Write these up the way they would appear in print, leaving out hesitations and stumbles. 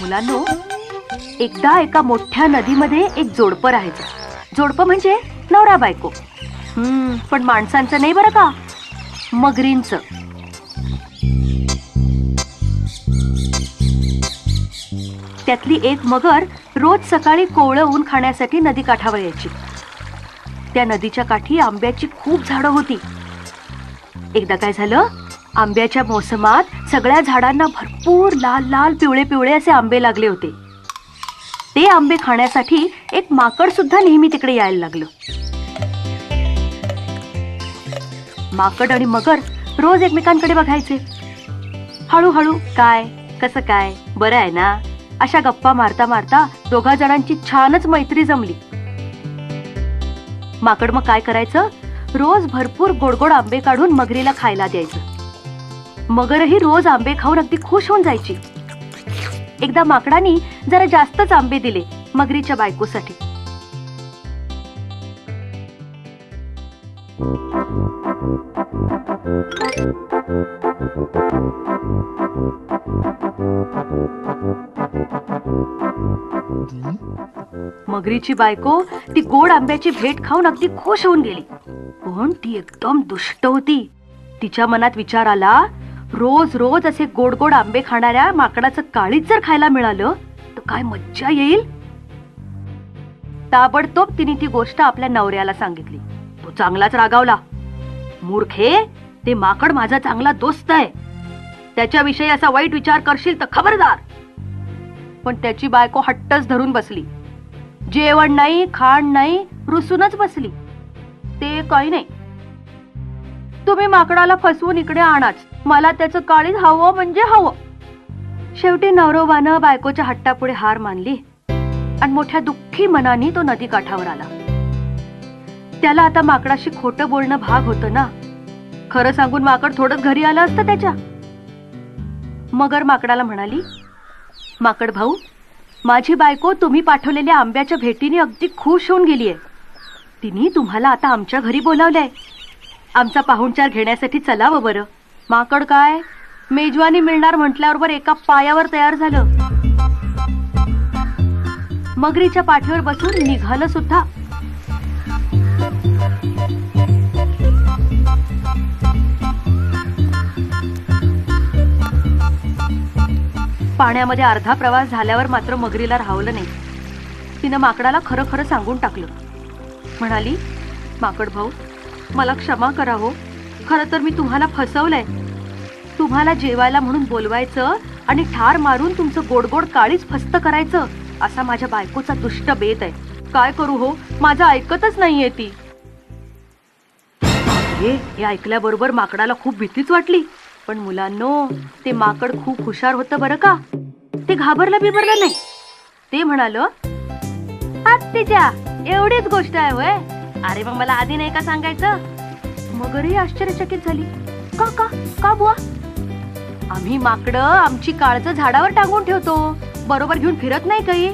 मुलांनो, एकदा एका मोठ्या नदीमध्ये एक जोडपं राहायचं. जोडपं म्हणजे नवरा बायको. पण माणसांचं नाही बरं का, मगरींचं. त्यातली एक मगर रोज सकाळी कोवळं ऊन खाण्यासाठी नदीकाठावर यायची. त्या नदीच्या काठी आंब्याची खूप झाडं होती. एकदा काय झालं, आंब्याच्या मोसमात सगळ्या झाडांना भरपूर लाल लाल पिवळे पिवळे असे आंबे लागले होते. ते आंबे खाण्यासाठी एक माकड सुद्धा नेहमी तिकडे यायला लागलं. माकड आणि मगर रोज एकमेकांकडे बघायचे. हळूहळू काय, कसं काय, बरं आहे ना, अशा गप्पा मारता मारता दोघा जणांची छानच मैत्री जमली. माकड मग काय करायचं, रोज भरपूर गोडगोड आंबे काढून मगरीला खायला द्यायचं. मगरही रोज आंबे खाऊन अगदी खुश होऊन जायची. एकदा माकडानी जरा जास्तच आंबे दिले मगरीच्या बायकोसाठी. मगरीची बायको ती गोड आंब्याची भेट खाऊन अगदी खुश होऊन गेली. पण ती एकदम दुष्ट होती. तिच्या मनात विचार आला, रोज रोज असे गोड गोड आंबे खाणाऱ्या माकडाचं काळीच जर खायला मिळालं तर काय मज्जा येईल. ताबडतोब तिने ती गोष्ट आपल्या नवऱ्याला सांगितली. तो चांगलाच रागावला. मूर्खे, ते माकड माझा चांगला दोस्त आहे, त्याच्याविषयी असा वाईट विचार करशील तर खबरदार. पण त्याची बायको हट्टच धरून बसली. जेवण नाही, खाण नाही, रुसूनच बसली. ते काही नाही, तुम्ही माकडाला फसवून इकडे आणाच, मला त्याचं काळीज हवं म्हणजे हवं. शेवटी नवरोबानं बायकोच्या हट्टापुढे हार मानली आणि मोठ्या दुःखी मनाने तो नदी काठावर आला. त्याला आता माकडाशी खोटं बोलणं भाग होतं ना. खरं सांगून माकड थोडंच घरी आलं असतं त्याच्या. मगर माकडाला म्हणाली, माकड भाऊ, माझी बायको तुम्ही पाठवलेल्या आंब्याच्या भेटीने अगदी खुश होऊन गेलीये. तिने तुम्हाला आता आमच्या घरी बोलावलंय. आमचा पाहुणचार घेण्यासाठी चलावं बरं. माकड काय, मेजवानी मिळणार म्हटल्यावर एका पायावर तयार झालं. मगरीच्या पाठीवर बसून निघालं सुद्धा. पाण्यामध्ये अर्धा प्रवास झाल्यावर मात्र मगरीला राहवलं नाही. तिनं माकडाला खरं खरं सांगून टाकलं. म्हणाली, माकड भाऊ, मला क्षमा करा हो. खरं तर मी तुम्हाला फसवलंय. तुम्हाला जेवायला म्हणून बोलवायचं आणि ठार मारून तुमचं गोडगोड काळीच फस्त करायचं असा माझ्या बायकोचा दुष्ट बेत आहे. काय करू हो, माझं ऐकतच नाहीये ती. हे ऐकल्याबरोबर माकडाला खूप भीतीच वाटली. पण मुलांनो, ते माकड खूप हुशार होतं बरं का. ते घाबरलं बिबरलं नाही. ते म्हणालं, आत्तीच्या एवढीच गोष्ट आहे होय, अरे मग मला आधी नाही का सांगायचं. मगरही आश्चर्यचकित झाली. का का का बुवा? आम्ही माकडं आमची काळजं झाडावर टांगून ठेवतो, बरोबर घेऊन फिरत नाही काही.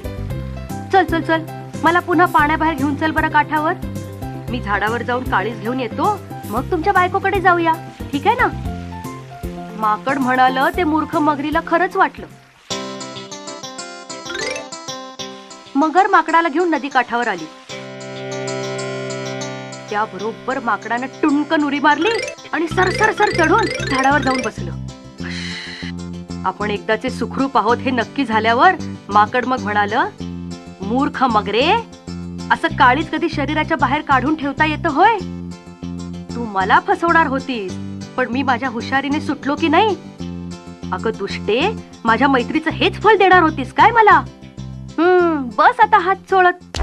चल चल चल, मला पुन्हा पाण्याबाहेर घेऊन चल बरं काठावर. मी झाडावर जाऊन काळीज घेऊन येतो, मग तुमच्या बायकोकडे जाऊया, ठीक आहे ना. माकड म्हणालं ते मूर्ख मगरीला खरंच वाटलं. मगर माकडाला घेऊन नदी काठावर आली. त्याबरोबर माकडानं टुणकन उडी मारली आणि सर सर सर चढून झाडावर जाऊन बसलं. आपण एकदाचे सुखरूप आहोत हे नक्की झाल्यावर माकड मग म्हणालं, मूर्ख मगरे, असं काळीज कधी शरीराच्या बाहेर काढून ठेवता येतं होय? तू मला फसवणार होतीस, पण मी माझ्या हुशारीने सुटलो की नाही. अगं दुष्टे, माझ्या मैत्रीचं हेच फल देणार होतीस काय मला? बस आता हात चोळत.